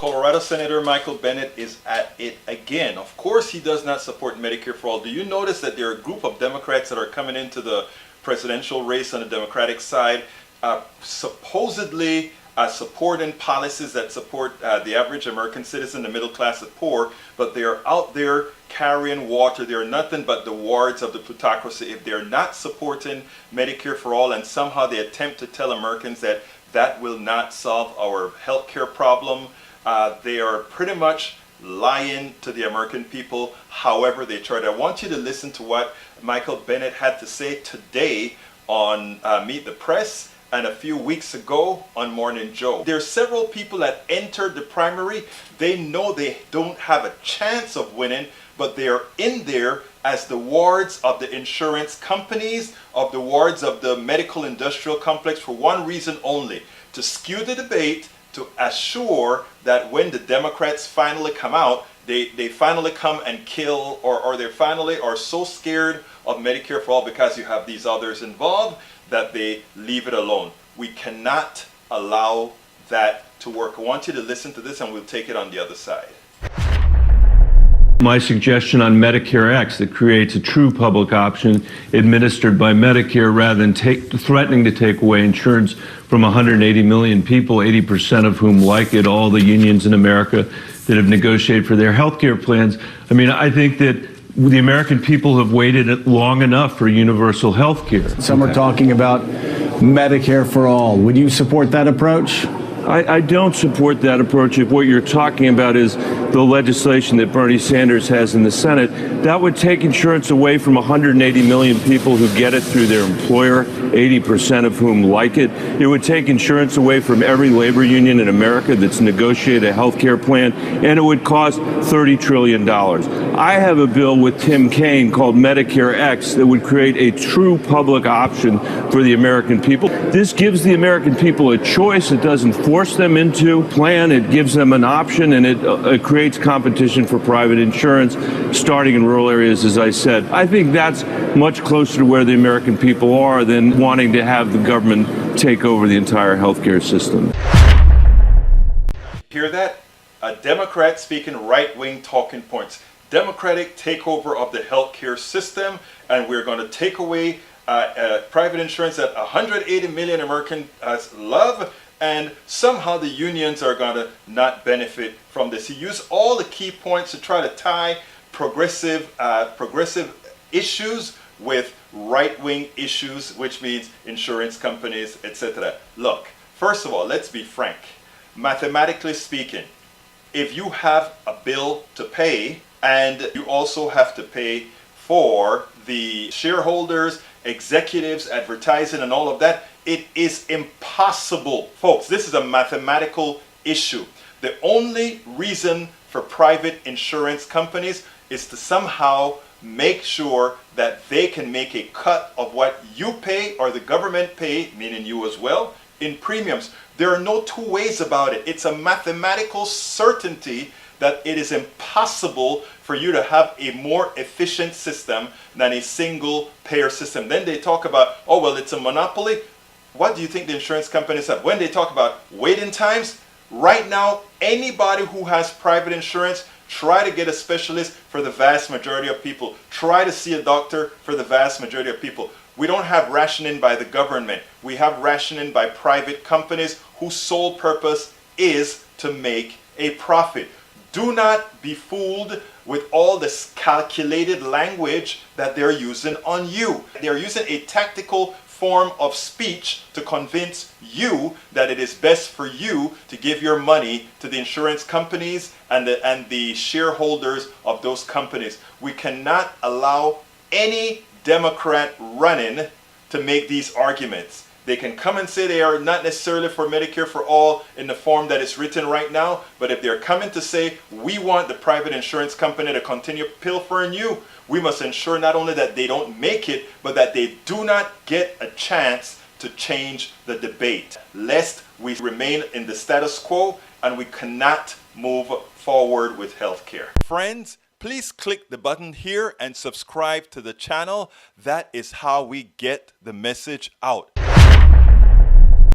Colorado Senator Michael Bennet is at it again. Of course, he does not support Medicare for all. Do you notice that there are a group of Democrats that are coming into the presidential race on the Democratic side, supposedly supporting policies that support the average American citizen, the middle class, the poor, but they are out there carrying water. They are nothing but the wards of the plutocracy. If they're not supporting Medicare for all, and somehow they attempt to tell Americans that that will not solve our healthcare problem, they are pretty much lying to the American people however they tried. I want you to listen to what Michael Bennet had to say today on Meet the Press and a few weeks ago on Morning Joe. There are several people that entered the primary. They know they don't have a chance of winning, but they are in there as the wards of the insurance companies, of the wards of the medical industrial complex, for one reason only: to skew the debate, to assure that when the Democrats finally come out, they finally come and kill, or they finally are so scared of Medicare for all because you have these others involved that they leave it alone. We cannot allow that to work. I want you to listen to this and we'll take it on the other side. My suggestion on Medicare X that creates a true public option administered by Medicare rather than threatening to take away insurance from 180 million people, 80% of whom like it, all the unions in America that have negotiated for their health care plans. I mean, I think that the American people have waited long enough for universal health care. Some are talking about Medicare for all. Would you support that approach? I don't support that approach. If what you're talking about is the legislation that Bernie Sanders has in the Senate, that would take insurance away from 180 million people who get it through their employer, 80% of whom like it. It would take insurance away from every labor union in America that's negotiated a health care plan, and it would cost $30 trillion. I have a bill with Tim Kaine called Medicare X that would create a true public option for the American people. This gives the American people a choice. It doesn't force them into a plan. It gives them an option, and it creates competition for private insurance, starting in rural areas, as I said. I think that's much closer to where the American people are than wanting to have the government take over the entire healthcare system. Hear that? A Democrat speaking right-wing talking points. Democratic takeover of the healthcare system, and we're going to take away private insurance that 180 million Americans love, and somehow the unions are going to not benefit from this. He used all the key points to try to tie progressive issues with right-wing issues, which means insurance companies, etc. Look, first of all, let's be frank. Mathematically speaking, if you have a bill to pay and you also have to pay for the shareholders, executives, advertising, and all of that, it is impossible. Folks, this is a mathematical issue. The only reason for private insurance companies is to somehow make sure that they can make a cut of what you pay or the government pay, meaning you as well, in premiums. There are no two ways about it. It's a mathematical certainty that it is impossible for you to have a more efficient system than a single payer system. Then they talk about, oh, well, it's a monopoly. What do you think the insurance companies have? When they talk about waiting times, right now, anybody who has private insurance, try to get a specialist for the vast majority of people. Try to see a doctor for the vast majority of people. We don't have rationing by the government. We have rationing by private companies whose sole purpose is to make a profit. Do not be fooled with all this calculated language that they're using on you. They're using a tactical form of speech to convince you that it is best for you to give your money to the insurance companies and the shareholders of those companies. We cannot allow any Democrat running to make these arguments. They can come and say they are not necessarily for Medicare for all in the form that it's written right now, but if they're coming to say we want the private insurance company to continue pilfering you, we must ensure not only that they don't make it, but that they do not get a chance to change the debate, lest we remain in the status quo and we cannot move forward with healthcare. Friends, please click the button here and subscribe to the channel. That is how we get the message out.